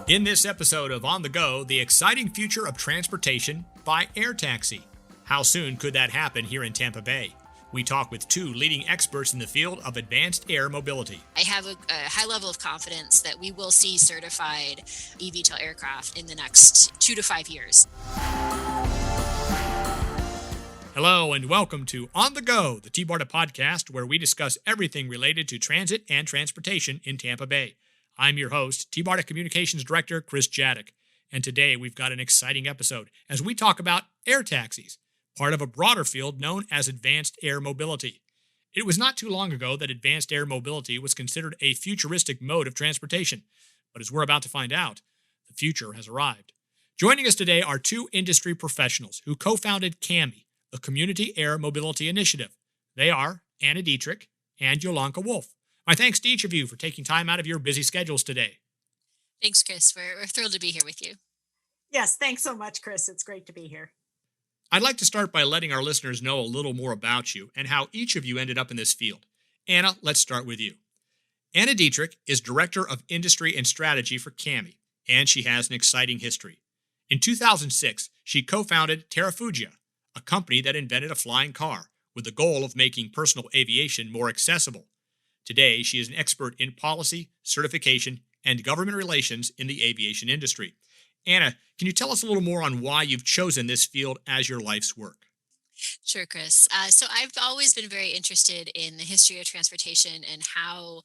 In this episode of On the Go, the exciting future of transportation by air taxi. How soon could that happen here in Tampa Bay? We talk with two leading experts in the field of advanced air mobility. I have a high level of confidence that we will see certified eVTOL aircraft in the next 2 to 5 years. Hello and welcome to On the Go, the T-Barta podcast where we discuss everything related to transit and transportation in Tampa Bay. I'm your host, T-Barta Communications Director Chris Jadek, and today we've got an exciting episode as we talk about air taxis, part of a broader field known as advanced air mobility. It was not too long ago that advanced air mobility was considered a futuristic mode of transportation, but as we're about to find out, the future has arrived. Joining us today are two industry professionals who co-founded CAMI, the Community Air Mobility Initiative. They are Anna Dietrich and Yolanka Wolf. My thanks to each of you for taking time out of your busy schedules today. Thanks, Chris. We're thrilled to be here with you. Yes, thanks so much, Chris. It's great to be here. I'd like to start by letting our listeners know a little more about you and how each of you ended up in this field. Anna, let's start with you. Anna Dietrich is Director of Industry and Strategy for CAMI, and she has an exciting history. In 2006, she co-founded Terrafugia, a company that invented a flying car with the goal of making personal aviation more accessible. Today, she is an expert in policy, certification, and government relations in the aviation industry. Anna, can you tell us a little more on why you've chosen this field as your life's work? Sure, Chris. So I've always been very interested in the history of transportation and how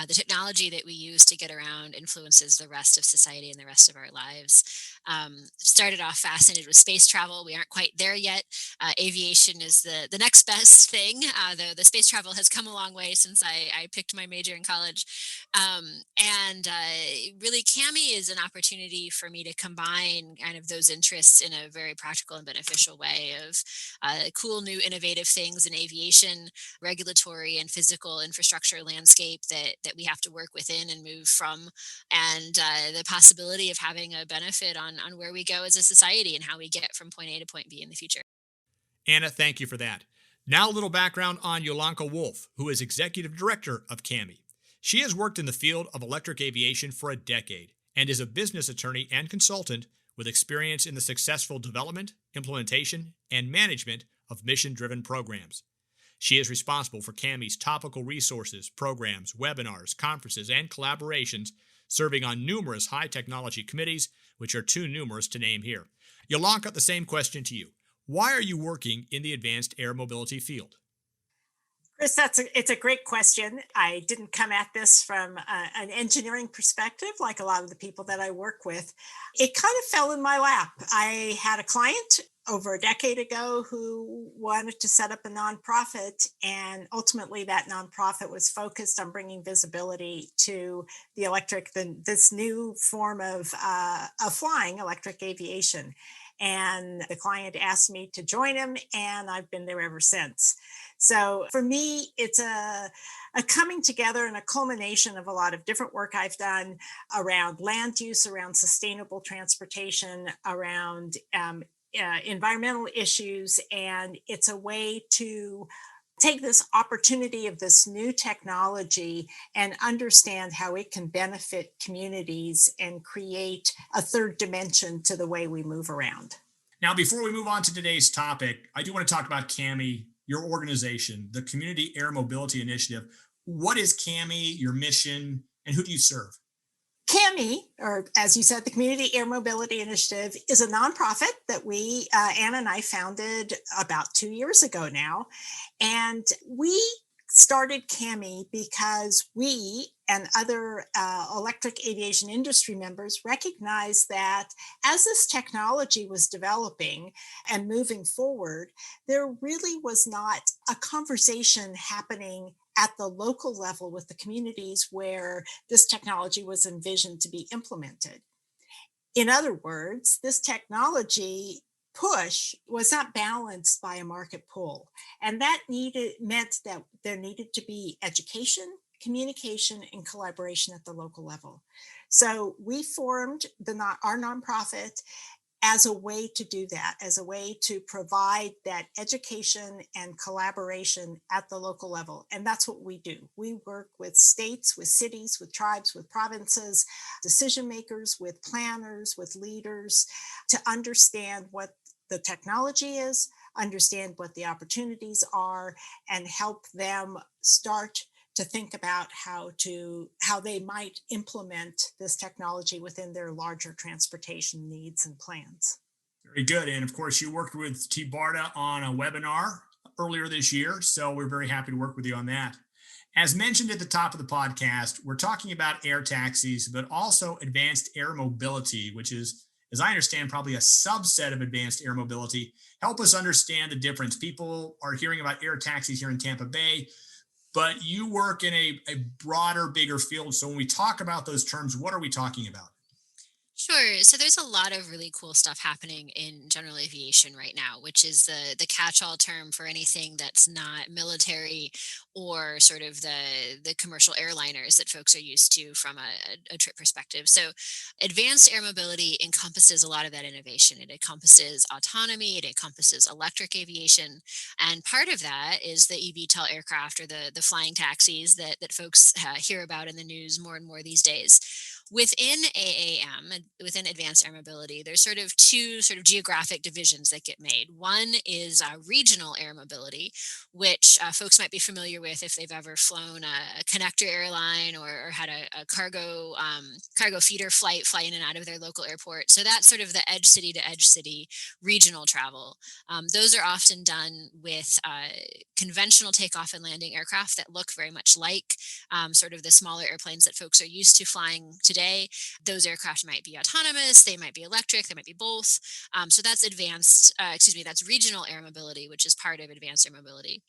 the technology that we use to get around influences the rest of society and the rest of our lives. Started off fascinated with space travel. We aren't quite there yet. Aviation is the next best thing, though the space travel has come a long way since I picked my major in college. Really, CAMI is an opportunity for me to combine kind of those interests in a very practical and beneficial way of cool new innovative things in aviation, regulatory and physical infrastructure landscape that we have to work within and move from, and the possibility of having a benefit on where we go as a society and how we get from point A to point B in the future. Anna, thank you for that. Now a little background on Yolanka Wolf, who is Executive Director of CAMI. She has worked in the field of electric aviation for a decade and is a business attorney and consultant with experience in the successful development, implementation, and management of mission-driven programs. She is responsible for CAMI's topical resources, programs, webinars, conferences, and collaborations, serving on numerous high-technology committees, which are too numerous to name here. Yolanka, the same question to you. Why are you working in the advanced air mobility field? Chris, it's a great question. I didn't come at this from an engineering perspective like a lot of the people that I work with. It kind of fell in my lap. I had a client over a decade ago who wanted to set up a nonprofit, and ultimately that nonprofit was focused on bringing visibility to this new form of flying, electric aviation. And the client asked me to join him, and I've been there ever since. So for me, it's a coming together and a culmination of a lot of different work I've done around land use, around sustainable transportation, around environmental issues. And it's a way to take this opportunity of this new technology and understand how it can benefit communities and create a third dimension to the way we move around. Now, before we move on to today's topic, I do want to talk about CAMI, your organization, the Community Air Mobility Initiative. What is CAMI, your mission, and who do you serve? CAMI, or as you said, the Community Air Mobility Initiative, is a nonprofit that Anna and I founded about 2 years ago now. And we started CAMI because we and other electric aviation industry members recognized that as this technology was developing and moving forward, there really was not a conversation happening at the local level with the communities where this technology was envisioned to be implemented. In other words, this technology push was not balanced by a market pull. And that meant that there needed to be education, communication, and collaboration at the local level. So we formed our nonprofit as a way to do that, as a way to provide that education and collaboration at the local level. And that's what we do. We work with states, with cities, with tribes, with provinces, decision makers, with planners, with leaders to understand what the technology is, understand what the opportunities are, and help them start to think about how they might implement this technology within their larger transportation needs and plans. Very good. And of course, you worked with TBARTA on a webinar earlier this year. So we're very happy to work with you on that. As mentioned at the top of the podcast, we're talking about air taxis, but also advanced air mobility, which is, as I understand, probably a subset of advanced air mobility. Help us understand the difference. People are hearing about air taxis here in Tampa Bay, but you work in a broader, bigger field. So when we talk about those terms, what are we talking about? Sure. So there's a lot of really cool stuff happening in general aviation right now, which is the catch-all term for anything that's not military or sort of the commercial airliners that folks are used to from a trip perspective. So advanced air mobility encompasses a lot of that innovation. It encompasses autonomy, it encompasses electric aviation, and part of that is the eVTOL aircraft or the flying taxis that folks hear about in the news more and more these days. Within AAM, within advanced air mobility, there's sort of two sort of geographic divisions that get made. One is regional air mobility, which folks might be familiar with if they've ever flown a connector airline or had a cargo feeder flight fly in and out of their local airport. So that's sort of the edge city to edge city regional travel. Those are often done with conventional takeoff and landing aircraft that look very much like sort of the smaller airplanes that folks are used to flying today. Those aircraft might be autonomous, they might be electric, they might be both. So that's that's regional air mobility, which is part of advanced air mobility.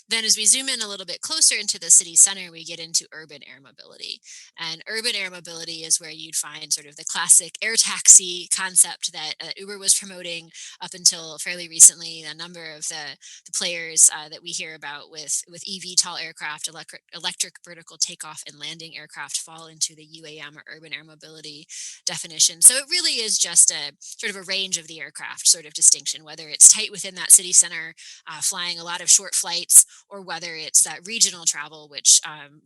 Then as we zoom in a little bit closer into the city center, we get into urban air mobility. And urban air mobility is where you'd find sort of the classic air taxi concept that Uber was promoting up until fairly recently. A number of the players that we hear about with eVTOL aircraft, electric vertical takeoff and landing aircraft fall into the UAM or urban air mobility definition. So it really is just a sort of a range of the aircraft sort of distinction, whether it's tight within that city center, flying a lot of short flights, or whether it's that regional travel, which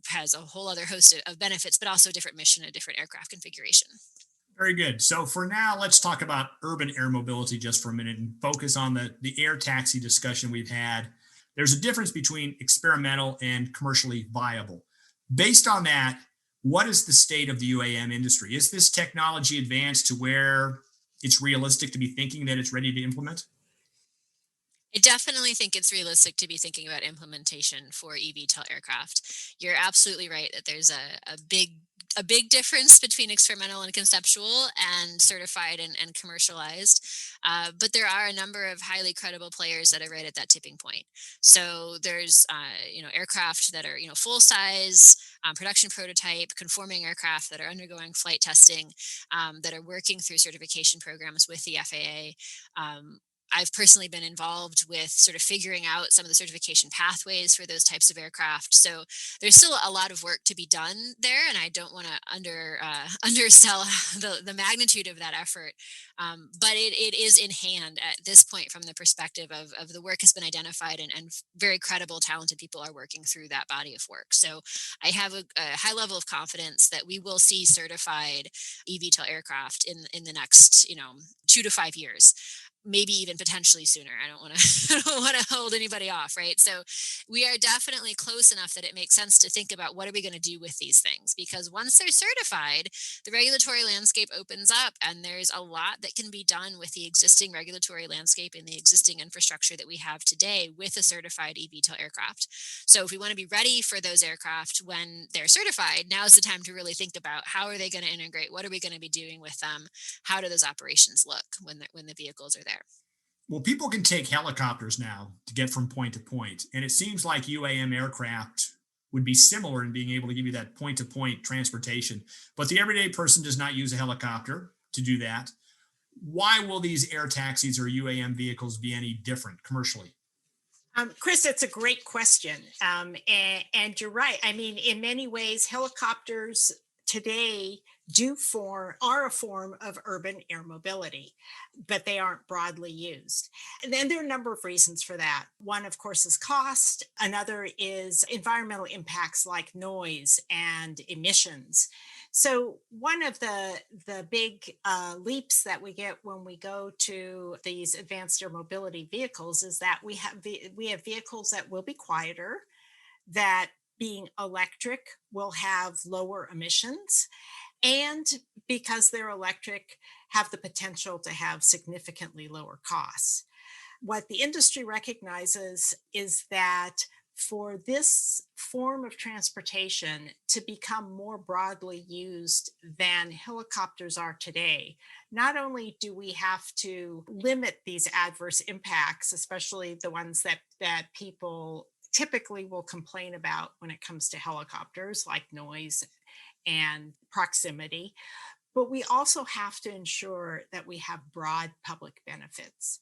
has a whole other host of benefits, but also a different mission, a different aircraft configuration. Very good. So for now, let's talk about urban air mobility just for a minute and focus on the air taxi discussion we've had. There's a difference between experimental and commercially viable. Based on that, what is the state of the UAM industry? Is this technology advanced to where it's realistic to be thinking that it's ready to implement? I definitely think it's realistic to be thinking about implementation for eVTOL aircraft. You're absolutely right that there's a big difference between experimental and conceptual and certified and commercialized. But there are a number of highly credible players that are right at that tipping point. So there's aircraft that are full size, production prototype, conforming aircraft that are undergoing flight testing, that are working through certification programs with the FAA. I've personally been involved with sort of figuring out some of the certification pathways for those types of aircraft. So there's still a lot of work to be done there, and I don't want to undersell the magnitude of that effort. But it is in hand at this point from the perspective of the work has been identified and very credible, talented people are working through that body of work. So I have a high level of confidence that we will see certified eVTOL aircraft in the next 2 to 5 years. Maybe even potentially sooner. I don't want to hold anybody off, right? So we are definitely close enough that it makes sense to think about what are we going to do with these things, because once they're certified, the regulatory landscape opens up and there's a lot that can be done with the existing regulatory landscape and the existing infrastructure that we have today with a certified eVTOL aircraft. So if we want to be ready for those aircraft when they're certified, now's the time to really think about how are they going to integrate? What are we going to be doing with them? How do those operations look when the vehicles are there? Well, people can take helicopters now to get from point to point. And it seems like UAM aircraft would be similar in being able to give you that point to point transportation. But the everyday person does not use a helicopter to do that. Why will these air taxis or UAM vehicles be any different commercially? Chris, it's a great question. And you're right. I mean, in many ways, helicopters today are a form of urban air mobility, but they aren't broadly used. And then there are a number of reasons for that. One, of course, is cost. Another is environmental impacts like noise and emissions. So one of the big leaps that we get when we go to these advanced air mobility vehicles is that we have vehicles that will be quieter, that being electric will have lower emissions, and because they're electric, have the potential to have significantly lower costs. What the industry recognizes is that for this form of transportation to become more broadly used than helicopters are today, not only do we have to limit these adverse impacts, especially the ones that people typically will complain about when it comes to helicopters, like noise and proximity, but we also have to ensure that we have broad public benefits.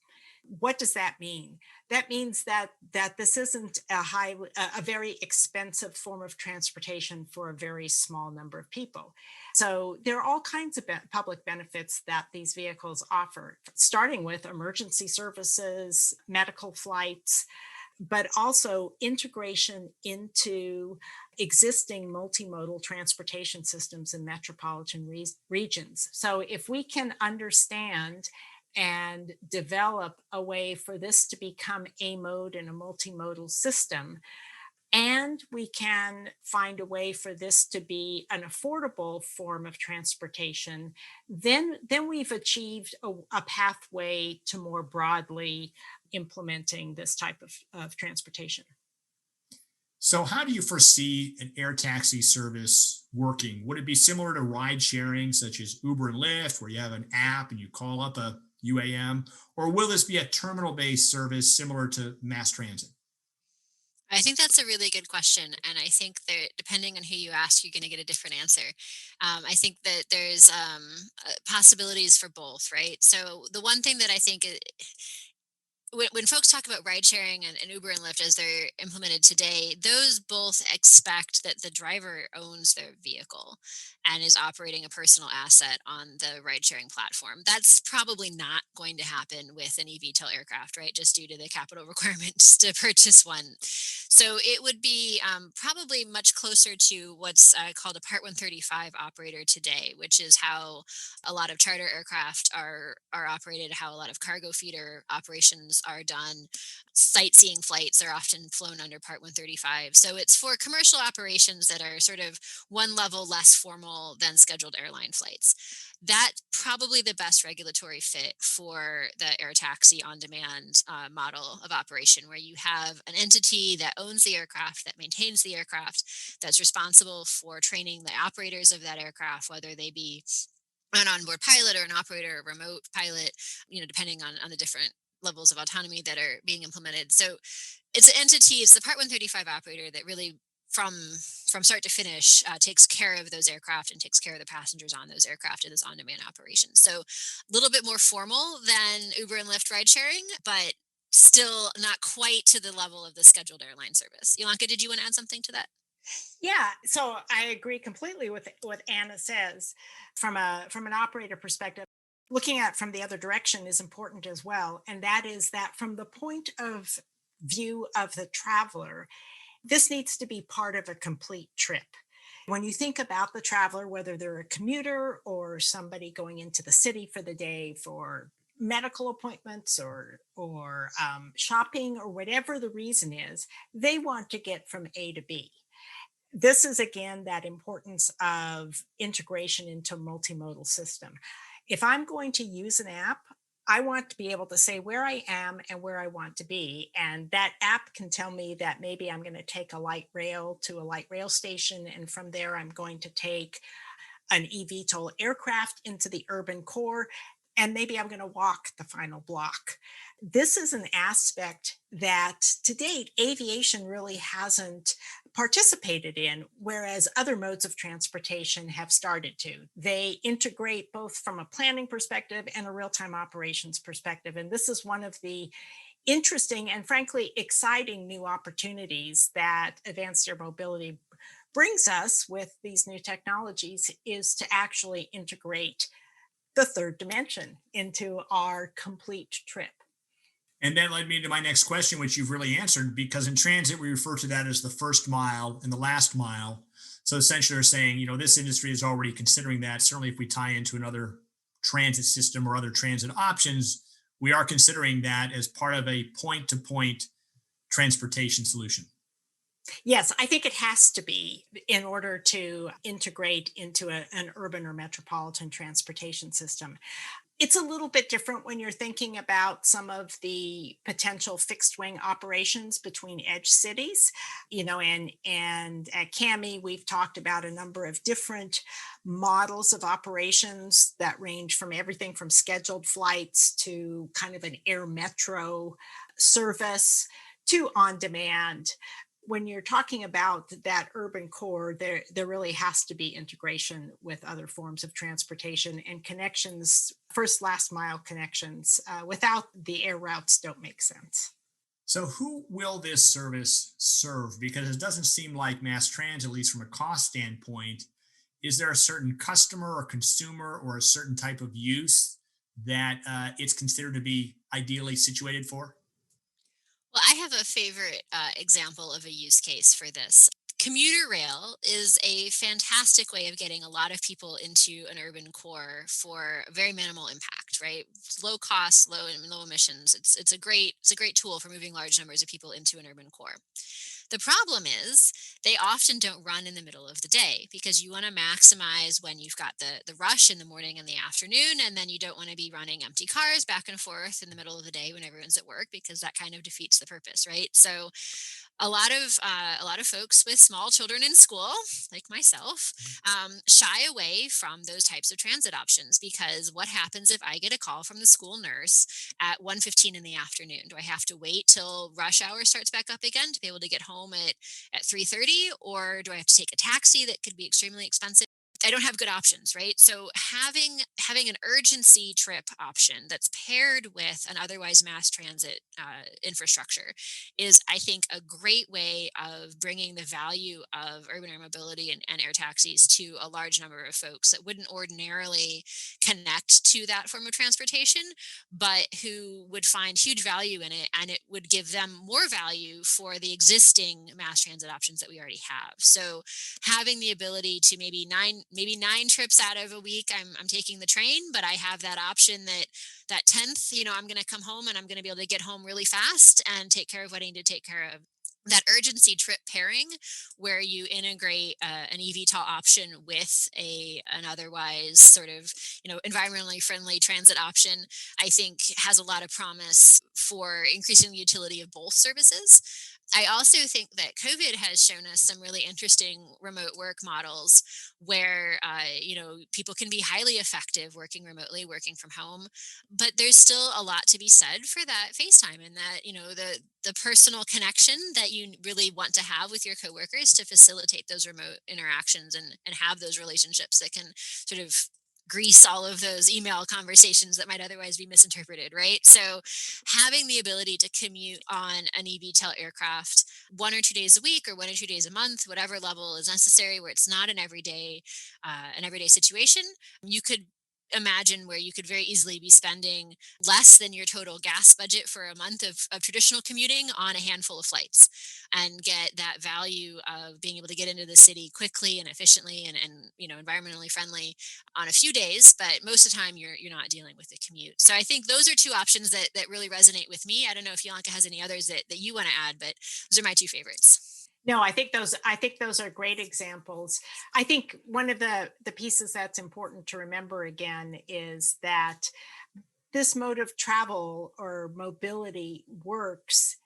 What does that mean? That means that this isn't a very expensive form of transportation for a very small number of people. So there are all kinds of public benefits that these vehicles offer, starting with emergency services, medical flights, but also integration into existing multimodal transportation systems in metropolitan regions. So if we can understand and develop a way for this to become a mode in a multimodal system, and we can find a way for this to be an affordable form of transportation, then we've achieved a pathway to more broadly implementing this type of transportation. So, how do you foresee an air taxi service working? Would it be similar to ride sharing, such as Uber and Lyft, where you have an app and you call up a UAM? Or will this be a terminal based service similar to mass transit? I think that's a really good question. And I think that depending on who you ask, you're going to get a different answer. I think that there's possibilities for both, right? So, the one thing that I think when folks talk about ride sharing and Uber and Lyft as they're implemented today, those both expect that the driver owns their vehicle and is operating a personal asset on the ride sharing platform. That's probably not going to happen with an eVTOL aircraft, right? Just due to the capital requirements to purchase one. So it would be probably much closer to what's called a Part 135 operator today, which is how a lot of charter aircraft are operated, how a lot of cargo feeder operations are done. Sightseeing flights are often flown under Part 135. So it's for commercial operations that are sort of one level less formal than scheduled airline flights. That's probably the best regulatory fit for the air taxi on demand model of operation, where you have an entity that owns the aircraft, that maintains the aircraft, that's responsible for training the operators of that aircraft, whether they be an onboard pilot or an operator, a remote pilot, depending on the different levels of autonomy that are being implemented. So it's an entity, it's the Part 135 operator that really from start to finish takes care of those aircraft and takes care of the passengers on those aircraft in this on-demand operation. So a little bit more formal than Uber and Lyft ride sharing, but still not quite to the level of the scheduled airline service. Yolanka, did you want to add something to that? Yeah, so I agree completely with what Anna says. From an operator perspective, looking at from the other direction is important as well, and that is that from the point of view of the traveler, this needs to be part of a complete trip. When you think about the traveler, whether they're a commuter or somebody going into the city for the day for medical appointments or shopping or whatever the reason is, they want to get from A to B. This is again that importance of integration into a multimodal system. If I'm going to use an app, I want to be able to say where I am and where I want to be. And that app can tell me that maybe I'm going to take a light rail to a light rail station. And from there, I'm going to take an eVTOL aircraft into the urban core. And maybe I'm going to walk the final block. This is an aspect that to date, aviation really hasn't participated in, whereas other modes of transportation have started to. They integrate both from a planning perspective and a real time operations perspective. And this is one of the interesting and frankly exciting new opportunities that advanced air mobility brings us with these new technologies is to actually integrate the third dimension into our complete trip. And that led me to my next question, which you've really answered, because in transit, we refer to that as the first mile and the last mile. So essentially, they're saying, this industry is already considering that. Certainly, if we tie into another transit system or other transit options, we are considering that as part of a point to point transportation solution. Yes, I think it has to be in order to integrate into an urban or metropolitan transportation system. It's a little bit different when you're thinking about some of the potential fixed wing operations between edge cities, and at CAMI, we've talked about a number of different models of operations that range from everything from scheduled flights to kind of an air metro service to on demand. When you're talking about that urban core, there really has to be integration with other forms of transportation and connections, first last mile connections. Without the air routes, don't make sense. So, who will this service serve? Because it doesn't seem like mass transit, at least from a cost standpoint. Is there a certain customer or consumer or a certain type of use that it's considered to be ideally situated for? Well, I have a favorite example of a use case for this. Commuter rail is a fantastic way of getting a lot of people into an urban core for very minimal impact, right? It's low cost, low emissions. It's a great tool for moving large numbers of people into an urban core. The problem is they often don't run in the middle of the day because you want to maximize when you've got the rush in the morning and the afternoon, and then you don't want to be running empty cars back and forth in the middle of the day when everyone's at work because that kind of defeats the purpose, right? So a lot of folks with small children in school, like myself, shy away from those types of transit options because what happens if I get a call from the school nurse at 1:15 in the afternoon? Do I have to wait till rush hour starts back up again to be able to get home at 3:30, or do I have to take a taxi that could be extremely expensive? I don't have good options, right? So having an urgency trip option that's paired with an otherwise mass transit infrastructure is, I think, a great way of bringing the value of urban air mobility and air taxis to a large number of folks that wouldn't ordinarily connect to that form of transportation, but who would find huge value in it, and it would give them more value for the existing mass transit options that we already have. So having the ability to maybe nine trips out of a week I'm taking the train, but I have that option that 10th, I'm going to come home and I'm going to be able to get home really fast and take care of what I need to take care of. That urgency trip pairing where you integrate an eVTOL option with an otherwise sort of environmentally friendly transit option, I think has a lot of promise for increasing the utility of both services. I also think that COVID has shown us some really interesting remote work models where, people can be highly effective working remotely, working from home, but there's still a lot to be said for that FaceTime and that, the personal connection that you really want to have with your coworkers to facilitate those remote interactions and have those relationships that can sort of grease all of those email conversations that might otherwise be misinterpreted, right? So having the ability to commute on an eVTOL aircraft 1 or 2 days a week or 1 or 2 days a month, whatever level is necessary, where it's not an everyday situation, you could imagine where you could very easily be spending less than your total gas budget for a month of traditional commuting on a handful of flights and get that value of being able to get into the city quickly and efficiently and environmentally friendly on a few days, but most of the time you're not dealing with the commute. So I think those are two options that really resonate with me. I don't know if Yolanka has any others that you want to add, but those are my two favorites. No, I think those are great examples. I think one of the pieces that's important to remember again is that this mode of travel or mobility works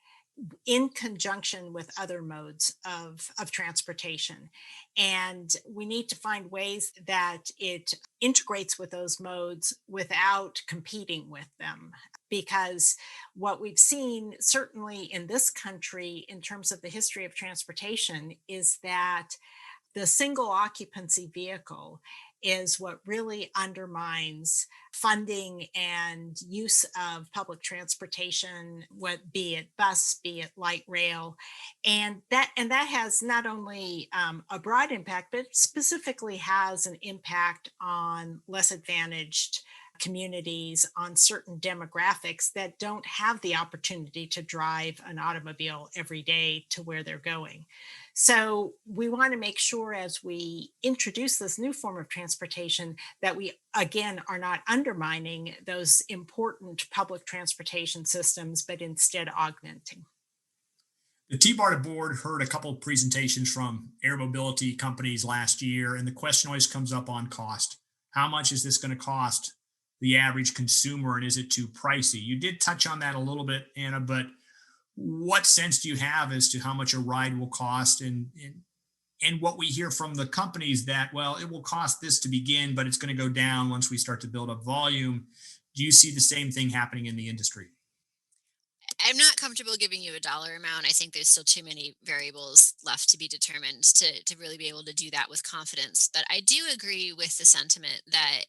in conjunction with other modes of transportation. And we need to find ways that it integrates with those modes without competing with them. Because what we've seen, certainly in this country, in terms of the history of transportation, is that the single occupancy vehicle is what really undermines funding and use of public transportation, what be it bus, be it light rail, and that has not only a broad impact, but specifically has an impact on less advantaged communities, on certain demographics that don't have the opportunity to drive an automobile every day to where they're going. So we want to make sure as we introduce this new form of transportation that we again are not undermining those important public transportation systems, but instead augmenting. The T-BARTA board heard a couple of presentations from air mobility companies last year, and the question always comes up on cost. How much is this going to cost the average consumer, and is it too pricey? You did touch on that a little bit, Anna, but what sense do you have as to how much a ride will cost? And what we hear from the companies that, well, it will cost this to begin, but it's going to go down once we start to build up volume. Do you see the same thing happening in the industry? I'm not comfortable giving you a dollar amount. I think there's still too many variables left to be determined to really be able to do that with confidence. But I do agree with the sentiment that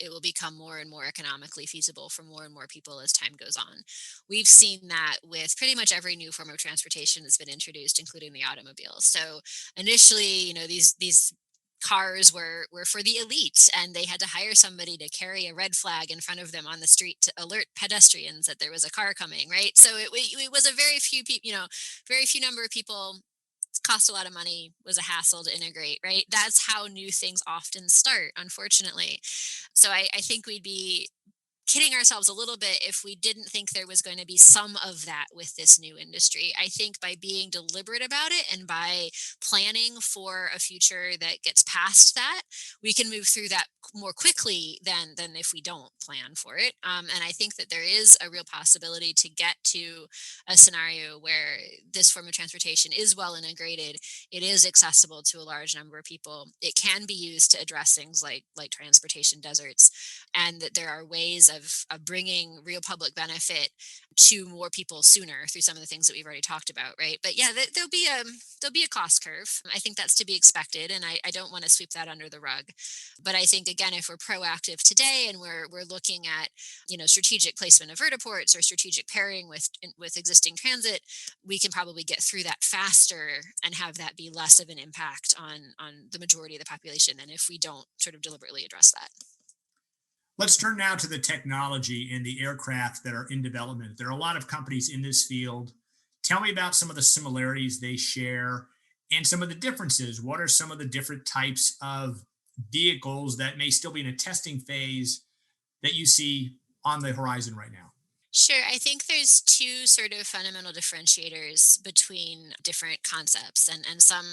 it will become more and more economically feasible for more and more people as time goes on. We've seen that with pretty much every new form of transportation that's been introduced, including the automobile. So initially, these cars were for the elite, and they had to hire somebody to carry a red flag in front of them on the street to alert pedestrians that there was a car coming, right? So it was a very few people, very few number of people, cost a lot of money, was a hassle to integrate, right? That's how new things often start, unfortunately. So I think we'd be kidding ourselves a little bit if we didn't think there was going to be some of that with this new industry. I think by being deliberate about it and by planning for a future that gets past that, we can move through that more quickly than if we don't plan for it. And I think that there is a real possibility to get to a scenario where this form of transportation is well integrated. It is accessible to a large number of people. It can be used to address things like transportation deserts, and that there are ways of bringing real public benefit to more people sooner through some of the things that we've already talked about, right? But yeah, there'll be a cost curve. I think that's to be expected, and I don't want to sweep that under the rug. But I think again, if we're proactive today and we're looking at strategic placement of vertiports or strategic pairing with existing transit, we can probably get through that faster and have that be less of an impact on the majority of the population than if we don't sort of deliberately address that. Let's turn now to the technology and the aircraft that are in development. There are a lot of companies in this field. Tell me about some of the similarities they share and some of the differences. What are some of the different types of vehicles that may still be in a testing phase that you see on the horizon right now? Sure. I think there's two sort of fundamental differentiators between different concepts, and some,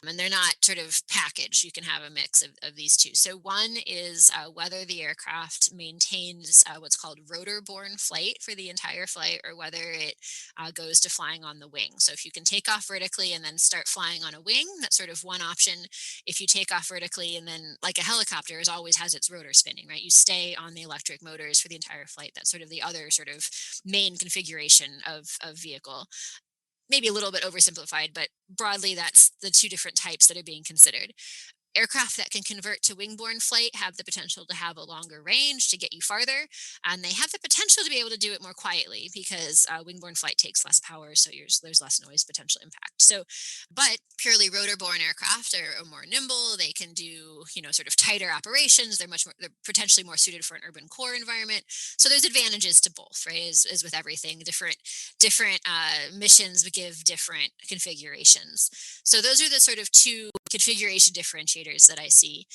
and they're not sort of packaged. You can have a mix of these two. So one is whether the aircraft maintains what's called rotor-borne flight for the entire flight, or whether it goes to flying on the wing. So if you can take off vertically and then start flying on a wing, that's sort of one option. If you take off vertically and then, like a helicopter, it always has its rotor spinning, right? You stay on the electric motors for the entire flight. That's sort of the other sort of main configuration of vehicle. Maybe a little bit oversimplified, but broadly, that's the two different types that are being considered. Aircraft that can convert to wing-borne flight have the potential to have a longer range to get you farther, and they have the potential to be able to do it more quietly because wing-borne flight takes less power, so there's less noise potential impact. So, but purely rotor-borne aircraft are more nimble. They can do sort of tighter operations. They're potentially more suited for an urban core environment. So there's advantages to both, right? As with everything, different missions give different configurations. So those are the sort of two configuration differentiators that I see.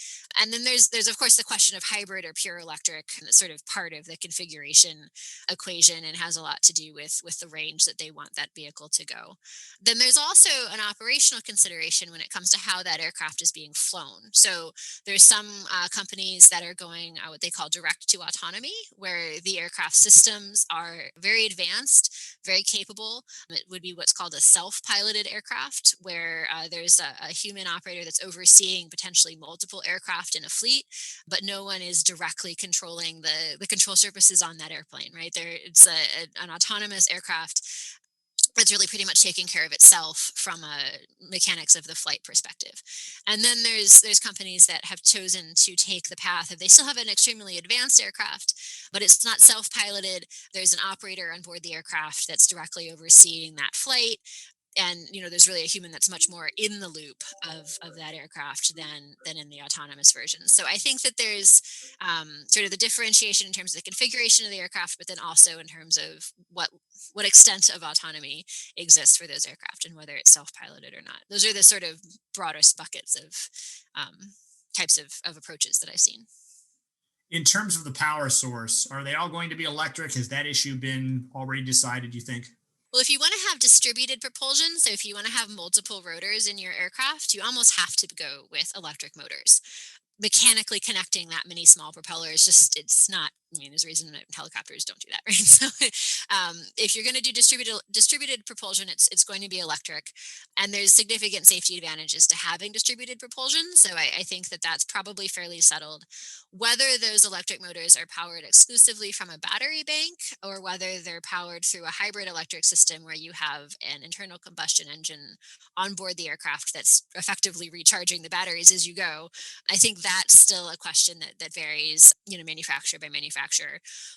And then there's of course the question of hybrid or pure electric, and that's sort of part of the configuration equation and has a lot to do with the range that they want that vehicle to go. Then there's also an operational consideration when it comes to how that aircraft is being flown. So there's some companies that are going what they call direct to autonomy, where the aircraft systems are very advanced, very capable. It would be what's called a self-piloted aircraft, where there's a human operator that's overseeing potentially multiple aircraft in a fleet, but no one is directly controlling the control surfaces on that airplane, right? It's an autonomous aircraft it's really pretty much taking care of itself from a mechanics of the flight perspective. And then there's companies that have chosen to take the path of they still have an extremely advanced aircraft, but it's not self-piloted. There's an operator on board the aircraft that's directly overseeing that flight. And there's really a human that's much more in the loop of that aircraft than in the autonomous version. So I think that there's sort of the differentiation in terms of the configuration of the aircraft, but then also in terms of what extent of autonomy exists for those aircraft and whether it's self-piloted or not. Those are the sort of broadest buckets of types of approaches that I've seen. In terms of the power source, are they all going to be electric? Has that issue been already decided, you think? Well, if you want to have distributed propulsion, so if you want to have multiple rotors in your aircraft, you almost have to go with electric motors. Mechanically connecting that many small propellers, it's not, there's a reason that helicopters don't do that, right? So if you're going to do distributed propulsion, it's going to be electric. And there's significant safety advantages to having distributed propulsion. So I think that that's probably fairly settled. Whether those electric motors are powered exclusively from a battery bank or whether they're powered through a hybrid electric system where you have an internal combustion engine on board the aircraft that's effectively recharging the batteries as you go, I think that's still a question that varies, manufacturer by manufacturer.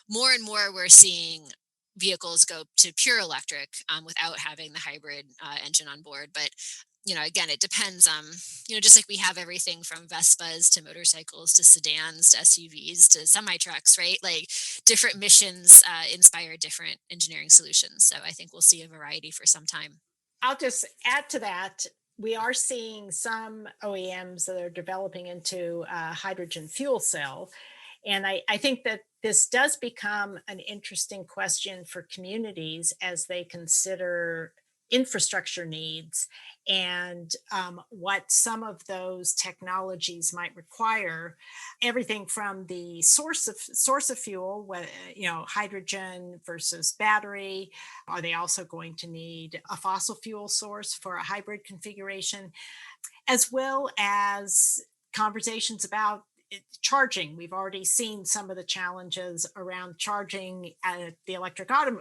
More and more, we're seeing vehicles go to pure electric without having the hybrid engine on board. But again, it depends. Just like we have everything from Vespas to motorcycles to sedans to SUVs to semi-trucks, right? Like different missions inspire different engineering solutions. So I think we'll see a variety for some time. I'll just add to that. We are seeing some OEMs that are developing into a hydrogen fuel cell. And I think that this does become an interesting question for communities as they consider infrastructure needs and what some of those technologies might require. Everything from the source of fuel, hydrogen versus battery. Are they also going to need a fossil fuel source for a hybrid configuration, as well as conversations about charging? We've already seen some of the challenges around charging at the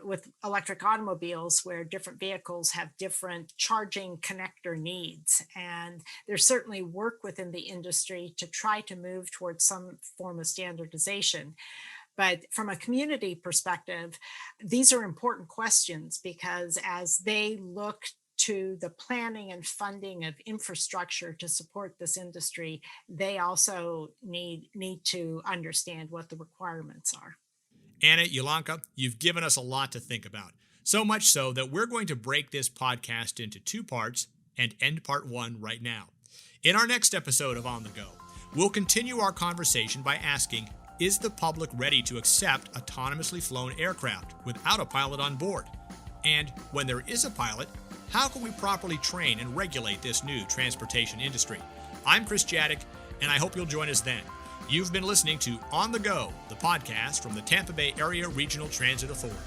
with electric automobiles, where different vehicles have different charging connector needs. And there's certainly work within the industry to try to move towards some form of standardization. But from a community perspective, these are important questions because as they look to the planning and funding of infrastructure to support this industry, they also need to understand what the requirements are. Anna, Yolanka, you've given us a lot to think about. So much so that we're going to break this podcast into 2 parts and end part 1 right now. In our next episode of On the Go, we'll continue our conversation by asking, is the public ready to accept autonomously flown aircraft without a pilot on board? And when there is a pilot, how can we properly train and regulate this new transportation industry? I'm Chris Jadek, and I hope you'll join us then. You've been listening to On the Go, the podcast from the Tampa Bay Area Regional Transit Authority.